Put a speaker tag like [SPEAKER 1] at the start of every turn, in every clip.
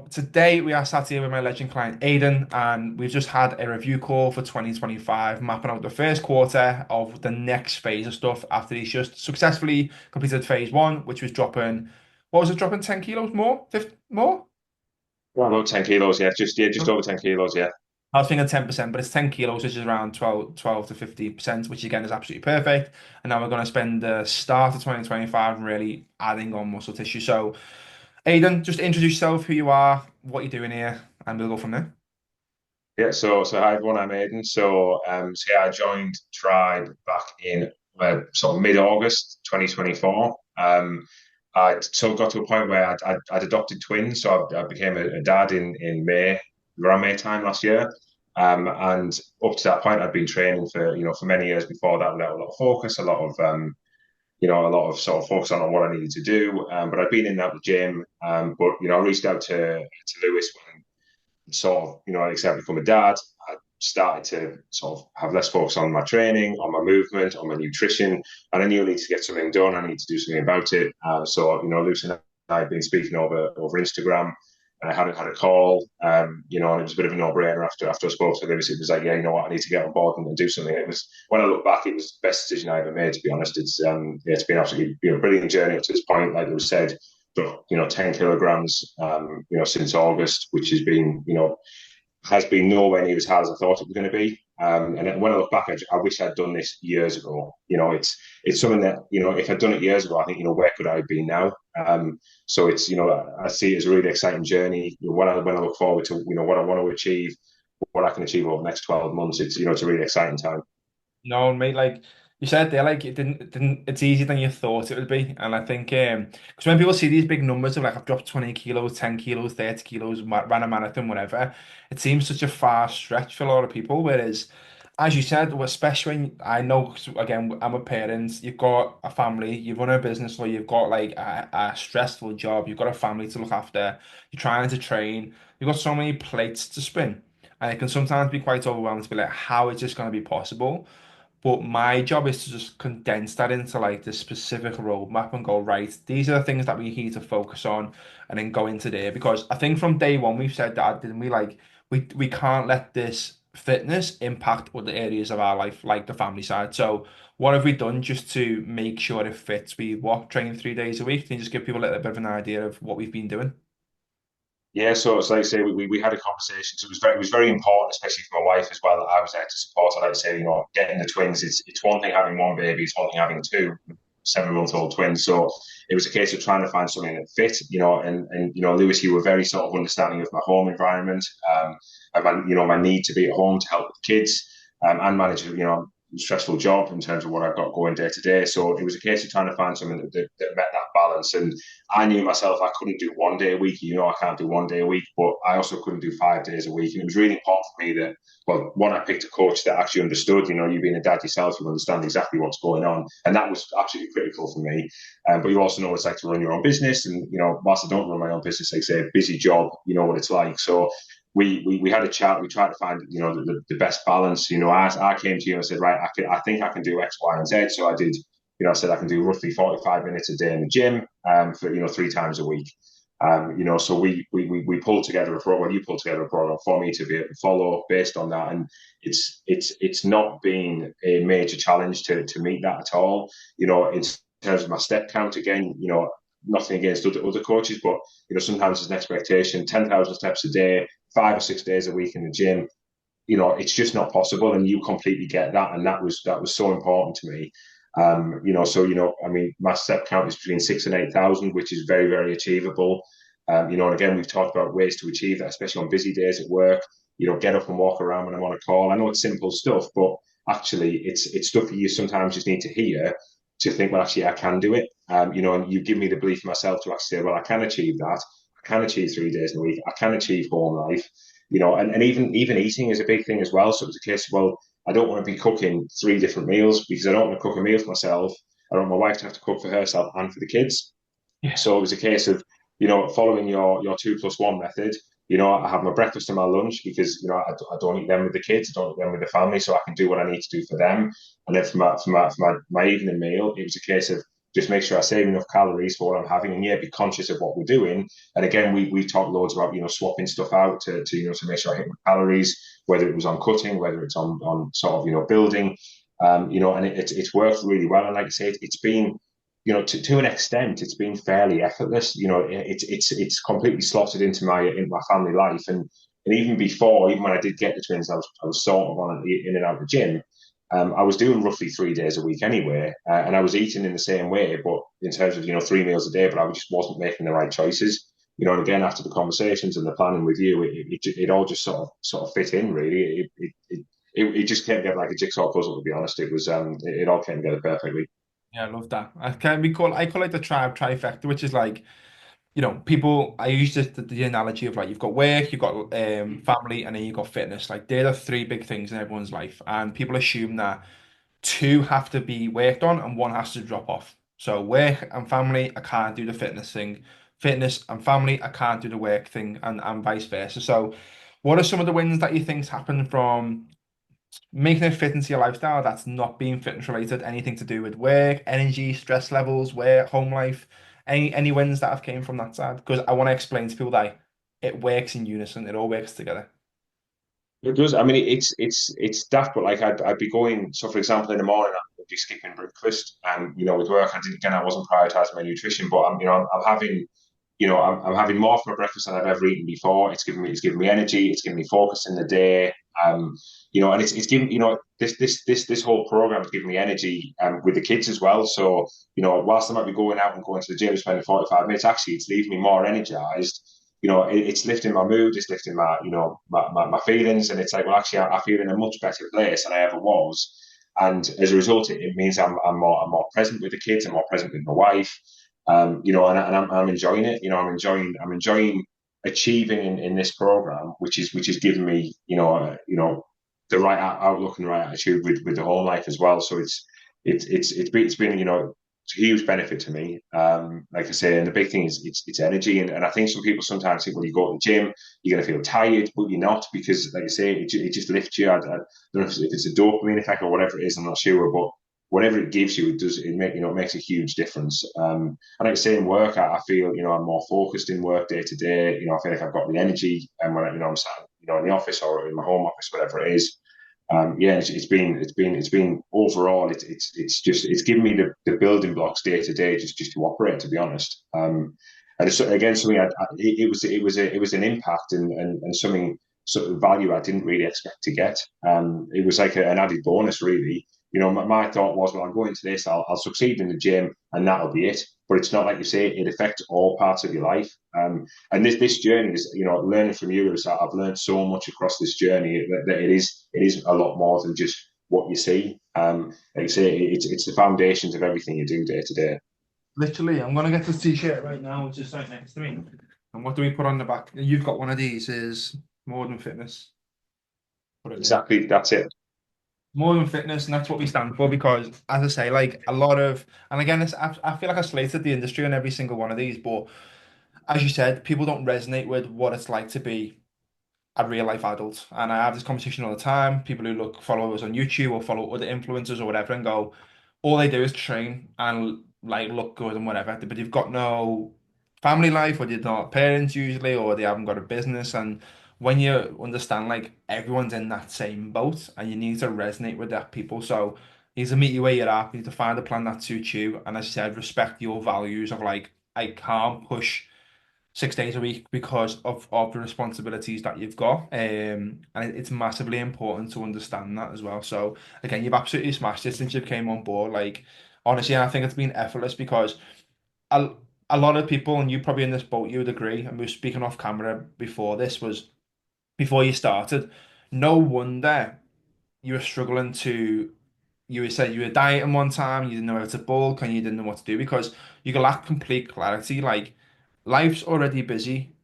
[SPEAKER 1] today we are sat here with my legend client Aidan, and we've just had a review call for 2025, mapping out the first quarter of the next phase of stuff after he's just successfully completed phase one, which was dropping, what was it, dropping 10 kilos more? 50 more?
[SPEAKER 2] Well, about 10 kilos, yeah. Just over 10 kilos, yeah.
[SPEAKER 1] I was thinking 10%, but it's 10 kilos, which is around 12 to 50%, which again is absolutely perfect. And now we're going to spend the start of 2025 really adding on muscle tissue. So, Aidan, just introduce yourself, who you are, what you're doing here, and we'll go from there.
[SPEAKER 2] So hi everyone, I'm Aidan. So yeah, I joined Tribe back in sort of mid-August 2024. I sort of got to a point where I'd adopted twins, so I became a dad in May, around May time last year. And up to that point, I'd been training for many years before that, a lot of focus, a lot of sort of focus on what I needed to do. But I'd been in and out of the gym. But I reached out to Lewis sort of, like I said, become a dad, I started to sort of have less focus on my training, on my movement, on my nutrition, and I knew I needed to get something done. I need to do something about it. Lucy and I had been speaking over Instagram. And I hadn't had a call, and it was a bit of a no-brainer after I spoke to Lewis. It was like, yeah, you know what, I need to get on board and do something. It was when I look back, it was the best decision I ever made. To be honest, it's been absolutely brilliant journey up to this point. Like Lewis said, 10 kilograms, since August, which has been nowhere near as hard as I thought it was going to be. And when I look back, I wish I'd done this years ago. It's something that, if I'd done it years ago, I think, where could I have been now? So I see it as a really exciting journey. When I look forward to, what I want to achieve, what I can achieve over the next 12 months, it's a really exciting time.
[SPEAKER 1] No, mate, like you said there, like it's easier than you thought it would be. And I think, because when people see these big numbers of like, I've dropped 20 kilos, 10 kilos, 30 kilos, ran a marathon, whatever, it seems such a far stretch for a lot of people. Whereas, as you said, well, especially when I know, 'cause again, I'm a parent, you've got a family, you've run a business, or you've got like a stressful job, you've got a family to look after, you're trying to train, you've got so many plates to spin. And it can sometimes be quite overwhelming to be like, how is this going to be possible? But my job is to just condense that into like this specific roadmap and go, right, these are the things that we need to focus on and then go into there. Because I think from day one we've said that, didn't we? Like we can't let this fitness impact other areas of our life, like the family side. So what have we done just to make sure it fits? We walk train 3 days a week. Can you just give people a little bit of an idea of what we've been doing?
[SPEAKER 2] Yeah, so it's like I say, we had a conversation. So it was very important, especially for my wife as well, that I was there to support her. Like I say, getting the twins, it's one thing having one baby, it's one thing having two 7-month-old twins. So it was a case of trying to find something that fit, and Lewis, you were very sort of understanding of my home environment, and my need to be at home to help with the kids, and manage stressful job in terms of what I've got going day to day. So it was a case of trying to find something that met that balance. And I knew myself I couldn't do one day a week. I can't do one day a week, but I also couldn't do 5 days a week. And it was really important for me that, well, one, I picked a coach that actually understood. You being a dad yourself, you understand exactly what's going on, and that was absolutely critical for me. But you also know what it's like to run your own business, and whilst I don't run my own business, like I say, a busy job, you know what it's like. So we had a chat. We tried to find the best balance. I came to you and said, right, I think I can do X, Y, and Z. So I did. I said I can do roughly 45 minutes a day in the gym, for 3 times a week. So we pulled together a program. You pulled together a program for me to be able to follow based on that, and it's not been a major challenge to meet that at all. In terms of my step count, again, nothing against other coaches, but sometimes there's an expectation: 10,000 steps a day, 5 or 6 days a week in the gym. It's just not possible, and you completely get that, and that was so important to me. I mean, my step count is between 6 and 8,000, which is very, very achievable. And again, we've talked about ways to achieve that, especially on busy days at work. Get up and walk around when I'm on a call. I know it's simple stuff, but actually, it's stuff that you sometimes just need to hear to think, well, actually, I can do it. And you give me the belief in myself to actually say, well, I can achieve that. I can achieve 3 days in a week. I can achieve home life. And even eating is a big thing as well. So it's a case of, well, I don't want to be cooking 3 different meals because I don't want to cook a meal for myself. I don't want my wife to have to cook for herself and for the kids.
[SPEAKER 1] Yeah.
[SPEAKER 2] So it was a case of, following your 2+1 method. I have my breakfast and my lunch because, I don't eat them with the kids, I don't eat them with the family, so I can do what I need to do for them. And then for my evening meal, it was a case of just make sure I save enough calories for what I'm having, and yeah, be conscious of what we're doing. And again, we talked loads about swapping stuff out to to make sure I hit my calories, whether it was on cutting, whether it's on sort of building, and it's worked really well. And like I say, it's been to an extent, it's been fairly effortless. It's completely slotted into my family life, and even before, even when I did get the twins, I was sort of on in and out of the gym. I was doing roughly 3 days a week anyway, and I was eating in the same way, but in terms of 3 meals a day, but I just wasn't making the right choices. And again, after the conversations and the planning with you, it all just sort of fit in really. It just came together like a jigsaw puzzle. To be honest, it all came together perfectly.
[SPEAKER 1] Yeah, I love that. I call it the trifecta, which is like, people, I use the analogy of like you've got work, you've got family, and then you've got fitness. Like they're the three big things in everyone's life. And people assume that two have to be worked on and one has to drop off. So work and family, I can't do the fitness thing. Fitness and family, I can't do the work thing, and vice versa. So what are some of the wins that you think's happened from making it fit into your lifestyle that's not being fitness related, anything to do with work, energy, stress levels, work, home life, any wins that have came from that side? Because I want to explain to people that it works in unison, it all works together.
[SPEAKER 2] It does. I mean, it's daft, but like I'd be going. So, for example, in the morning, I'd be skipping breakfast, and with work, I wasn't prioritizing my nutrition, but I'm having, I'm having more for my breakfast than I've ever eaten before. It's giving me energy. It's giving me focus in the day. And it's giving, this whole program is giving me energy, with the kids as well. So, whilst I might be going out and going to the gym and spending 45 minutes, actually, it's leaving me more energized. It's lifting my mood, it's lifting my, my feelings, and it's like, well, actually, I feel in a much better place than I ever was, and as a result, it means I'm more present with the kids, I'm more present with my wife, and I'm enjoying it. I'm enjoying achieving in this program, which is giving me, the right outlook and the right attitude with the home life as well. So it's been it's a huge benefit to me. Like I say, and the big thing is it's energy, and I think some people sometimes think, well, you go to the gym, you're going to feel tired, but you're not, because, like I say, it just lifts you. I don't know if it's a dopamine effect or whatever it is. I'm not sure, but whatever it gives you, it makes a huge difference. And like I say, in work, I feel I'm more focused in work day to day. I feel like I've got the energy, and when I'm sat in the office or in my home office, whatever it is. Yeah, it's been overall. It's given me the building blocks day to day, just to operate. To be honest, and it's, again, something it was an impact, and something, sort of value I didn't really expect to get. It was like an added bonus, really. My thought was, well, I'll go into this, I'll succeed in the gym, and that'll be it. But it's not like you say; it affects all parts of your life. And this journey is, learning from you is that I've learned so much across this journey that it is a lot more than just what you see. Like you say, it's the foundations of everything you do day to day.
[SPEAKER 1] Literally, I'm gonna get this t-shirt right now, which is right next to me. And what do we put on the back? You've got one of these, is more than fitness. Put it there.
[SPEAKER 2] Exactly, that's it.
[SPEAKER 1] More than fitness, and that's what we stand for. Because, as I say, like a lot of, and again, I feel like I slated the industry on every single one of these, but as you said, people don't resonate with what it's like to be a real life adult. And I have this conversation all the time. People who follow us on YouTube or follow other influencers or whatever and go, all they do is train and like look good and whatever, but they've got no family life, or they're not parents usually, or they haven't got a business. And when you understand like everyone's in that same boat, and you need to resonate with that people. So you need to meet you where you're at, you need to find a plan that suits you. And as I said, respect your values of like, I can't push 6 days a week because of the responsibilities that you've got. And it's massively important to understand that as well. So again, you've absolutely smashed it since you came on board. Like honestly, I think it's been effortless because a, a lot of people, and you probably in this boat, you would agree, and we were speaking off camera before this, was before you started, no wonder you were struggling to, you were saying you were dieting one time, you didn't know how to bulk, and you didn't know what to do because you lack complete clarity. Like life's already busy,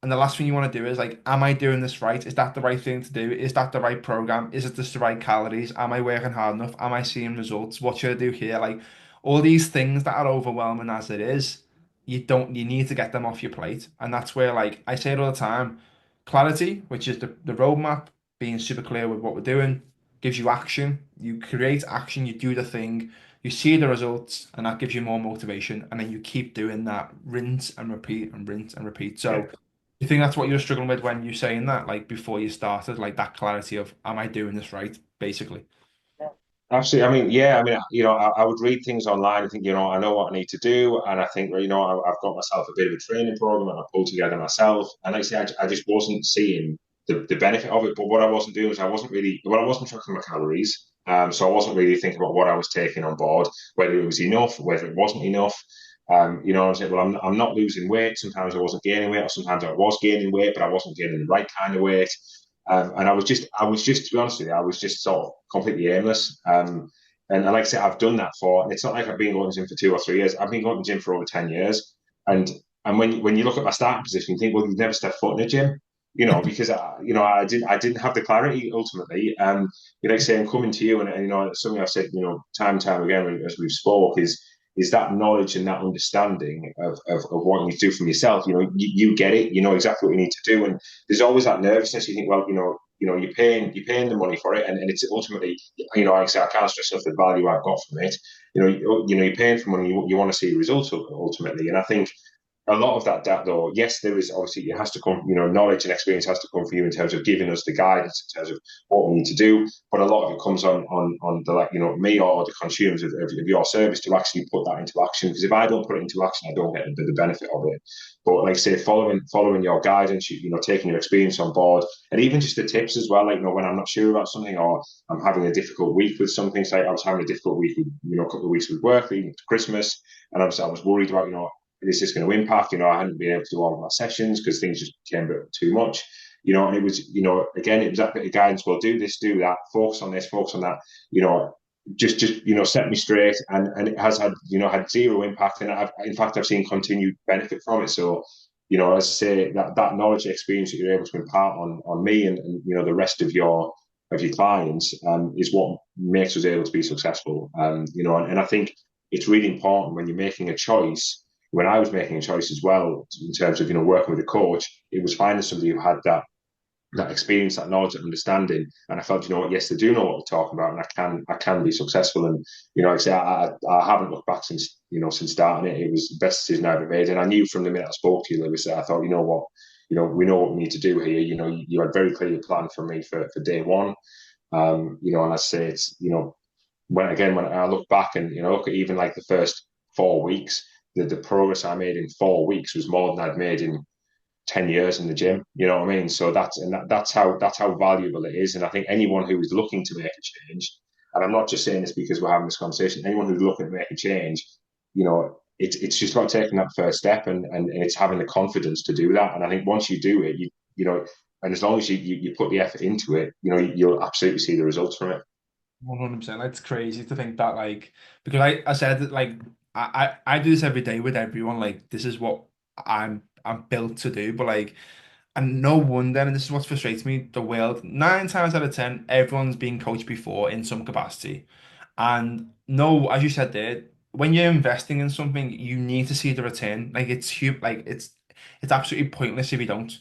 [SPEAKER 1] and the last thing you want to do is like, am I doing this right? Is that the right thing to do? Is that the right program? Is it just the right calories? Am I working hard enough? Am I seeing results? What should I do here? Like all these things that are overwhelming as it is, you need to get them off your plate. And that's where, like I say it all the time, clarity, which is the roadmap, being super clear with what we're doing, gives you action. You create action, you do the thing, You see the results, and that gives you more motivation, and then you keep doing that, rinse and repeat and rinse and repeat.
[SPEAKER 2] Yeah.
[SPEAKER 1] So, you think that's what you're struggling with when you're saying that, like before you started, like that clarity of, am I doing this right, basically?
[SPEAKER 2] Absolutely. I mean, yeah. I mean, I would read things online and think, I know what I need to do, and I think, I've got myself a bit of a training program that I pulled together myself, and like I say, I just wasn't seeing the benefit of it. But what I wasn't doing was I wasn't tracking my calories. So I wasn't really thinking about what I was taking on board, whether it was enough, whether it wasn't enough. I'm saying, well, I'm not losing weight. Sometimes I wasn't gaining weight, or sometimes I was gaining weight, but I wasn't gaining the right kind of weight. And I was just, to be honest with you, I was just sort of completely aimless. And like I said, I've done that and it's not like I've been going to the gym for 2 or 3 years. I've been going to the gym for over 10 years. And when you look at my starting position, you think, well, you've never stepped foot in a gym, because I didn't have the clarity ultimately. Like I say, I'm coming to you, and something I've said, time and time again as we've spoke is that knowledge and that understanding of what you need to do from yourself. You get it, you know exactly what you need to do, and there's always that nervousness. You think, well, you're paying the money for it, and it's ultimately, like I say, I can't stress enough the value I've got from it. You're paying for money. You want to see results ultimately, and I think a lot of that though, yes, there is obviously it has to come, knowledge and experience has to come for you in terms of giving us the guidance in terms of what we need to do. But a lot of it comes on the like, me or the consumers of your service to actually put that into action. Because if I don't put it into action, I don't get the benefit of it. But like I say, following your guidance, taking your experience on board, and even just the tips as well. Like, when I'm not sure about something, or I'm having a difficult week with something. Say I was having a difficult week with, a couple of weeks with work leading to Christmas, and I was worried about, is this going to impact? I hadn't been able to do all of my sessions because things just became a bit too much. And it was, again, it was that bit of guidance. Well, do this, do that, focus on this, focus on that. You know, just set me straight, and it has had zero impact, and in fact I've seen continued benefit from it. So, as I say, that knowledge and experience that you're able to impart on me, and the rest of your clients, is what makes us able to be successful. And I think it's really important when you're making a choice. When I was making a choice as well, in terms of working with a coach, it was finding somebody who had that experience, that knowledge, that understanding, and I felt, what, yes, they do know what they're talking about, and I can be successful. And like I say, I haven't looked back since starting it. It was the best decision I ever made, and I knew from the minute I spoke to you, Lewis, that I thought, what, we know what we need to do here. You had very clearly planned for me for day one. And I say it's, when I look back and look at even like the first 4 weeks, the progress I made in 4 weeks was more than I'd made in 10 years in the gym. You know what I mean? So that's how valuable it is. And I think anyone who is looking to make a change, and I'm not just saying this because we're having this conversation, anyone who's looking to make a change, it's just about taking that first step, and it's having the confidence to do that. And I think once you do it, and as long as you put the effort into it, you'll absolutely see the results from it.
[SPEAKER 1] 100%. It's crazy to think that, like, because I said that, like, I do this every day with everyone. Like, this is what I'm built to do. But like, and no wonder, and this is what frustrates me, the world, 9 times out of 10, everyone's been coached before in some capacity. And no, as you said there, when you're investing in something, you need to see the return. Like, it's absolutely pointless if you don't.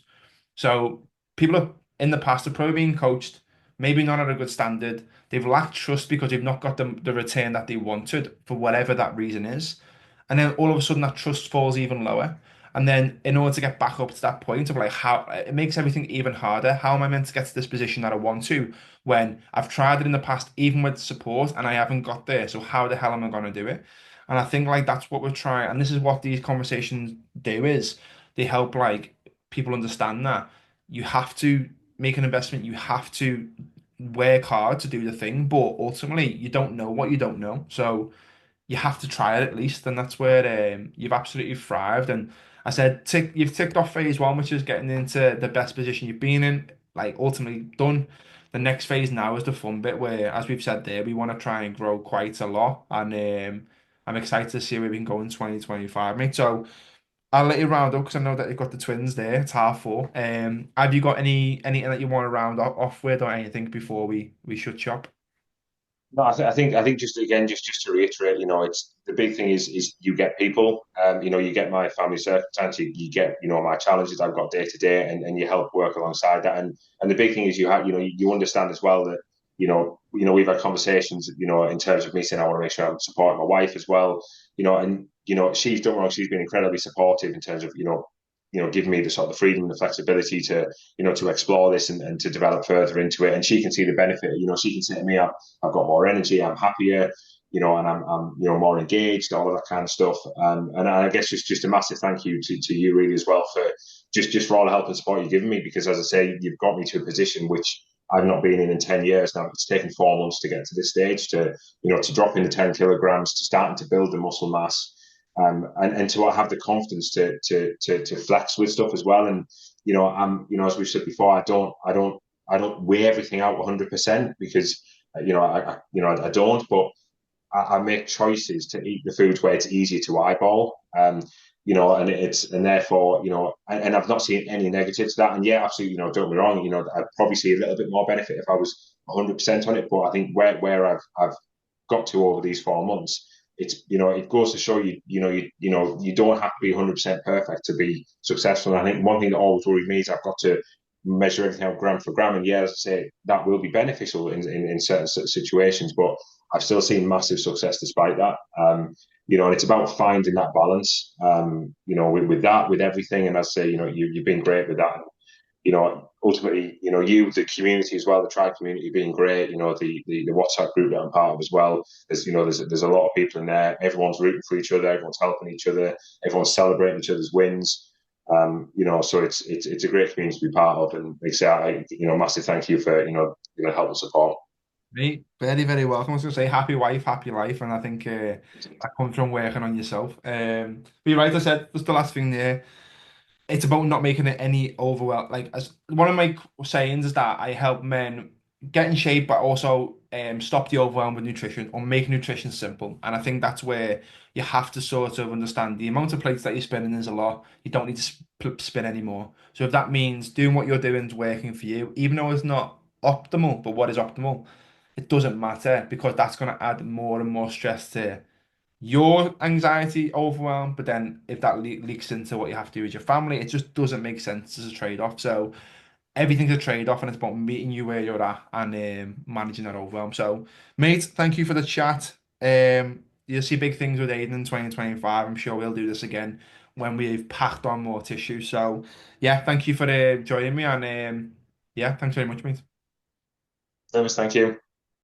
[SPEAKER 1] So people have in the past have probably been coached, maybe not at a good standard. They've lacked trust because they've not got the return that they wanted for whatever that reason is. And then all of a sudden that trust falls even lower. And then in order to get back up to that point of like how it makes everything even harder. How am I meant to get to this position that I want to when I've tried it in the past, even with support, and I haven't got there? So how the hell am I going to do it? And I think like that's what we're trying, and this is what these conversations do is they help like people understand that you have to make an investment, you have to work hard to do the thing, but ultimately you don't know what you don't know. So you have to try it at least, and that's where you've absolutely thrived. And I said, you've ticked off phase one, which is getting into the best position you've been in, like ultimately done. The next phase now is the fun bit, where, as we've said there, we want to try and grow quite a lot, and I'm excited to see where we can go in 2025, mate. So I'll let you round up because I know that you've got the twins there. It's 4:30. Have you got anything that you want to round off with or anything before we shut shop?
[SPEAKER 2] No, I think just again, just to reiterate, it's the big thing is you get people, you get my family circumstance, you get my challenges I've got day to day, and you help work alongside that, and the big thing is you understand as well that we've had conversations, in terms of me saying I want to make sure I'm supporting my wife as well, and she's done wrong. She's been incredibly supportive in terms of giving me the sort of the freedom and the flexibility to to explore this and to develop further into it. And she can see the benefit. She can say to me, I've got more energy, I'm happier, and I'm more engaged, all of that kind of stuff. And I guess just a massive thank you to you really as well for just for all the help and support you've given me, because as I say, you've got me to a position which I've not been in 10 years now. It's taken 4 months to get to this stage, to drop in the 10 kilograms, to starting to build the muscle mass, and to have the confidence to flex with stuff as well. And as we've said before, I don't weigh everything out 100% because I don't, but I make choices to eat the foods where it's easier to eyeball. And therefore, and I've not seen any negative to that. And yeah, absolutely, don't get me wrong, I'd probably see a little bit more benefit if I was 100% on it. But I think where I've got to over these 4 months, it goes to show you don't have to be 100% perfect to be successful. And I think one thing that always worried me is I've got to measure everything out gram for gram. And yeah, as I say, that will be beneficial in certain situations, but I've still seen massive success despite that. And it's about finding that balance, with everything. And as I say, you've been great with that. And, ultimately, the community as well, the tribe community being great, the WhatsApp group that I'm part of as well. There's a lot of people in there. Everyone's rooting for each other. Everyone's helping each other. Everyone's celebrating each other's wins. So it's a great community to be part of. And like I say, massive thank you for, help and support.
[SPEAKER 1] Me, very, very welcome. I was going to say happy wife, happy life. And I think that comes from working on yourself. But you're right, I said, just the last thing there. It's about not making it any overwhelm. Like, as one of my sayings is that I help men get in shape, but also stop the overwhelm with nutrition or make nutrition simple. And I think that's where you have to sort of understand the amount of plates that you're spinning is a lot. You don't need to spin anymore. So if that means doing what you're doing is working for you, even though it's not optimal, but what is optimal, it doesn't matter because that's going to add more and more stress to your anxiety, overwhelm, but then if that leaks into what you have to do with your family, it just doesn't make sense as a trade-off. So everything's a trade-off, and it's about meeting you where you're at and managing that overwhelm. So, mate, thank you for the chat. You'll see big things with Aidan in 2025. I'm sure we'll do this again when we've packed on more tissue. So, yeah, thank you for joining me, and yeah, thanks very much, mate.
[SPEAKER 2] Thank you.